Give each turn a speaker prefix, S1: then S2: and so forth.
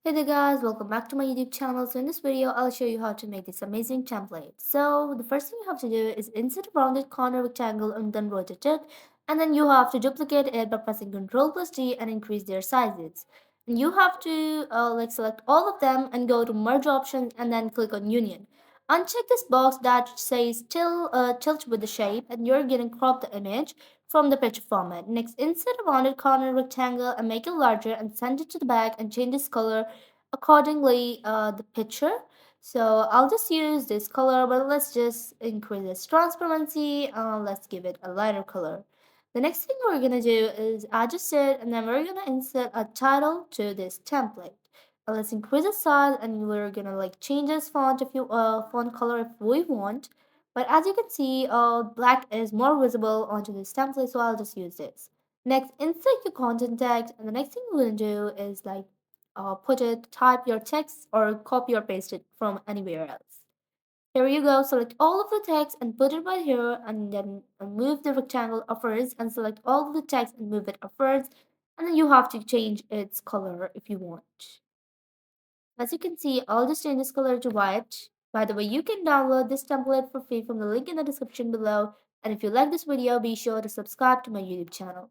S1: Hey there guys, welcome back to my YouTube channel. So in this video, I'll show you how to make this amazing template. So the first thing you have to do is insert a rounded corner rectangle and then rotate it. And then you have to duplicate it by pressing Ctrl plus D and increase their sizes. And you have to select all of them and go to merge options and then click on union. Uncheck this box that says tilt with the shape and you're going to crop the image from the picture format. Next, insert a rounded corner rectangle and make it larger and send it to the back and change its color accordingly the picture. So I'll just use this color, but let's just increase its transparency. Let's give it a lighter color. The next thing we're gonna do is adjust it, and then we're gonna insert a title to this template. Let's increase the size, and we're gonna change this font if you font color if we want. But as you can see, black is more visible onto this template, so I'll just use this. Next, insert your content text, and the next thing we're gonna do is type your text or copy or paste it from anywhere else. Here you go, select all of the text and put it right here and then move the rectangle upwards and select all of the text and move it upwards and then you have to change its color if you want. As you can see, I'll just change this color to white. By the way, you can download this template for free from the link in the description below, and if you like this video, be sure to subscribe to my YouTube channel.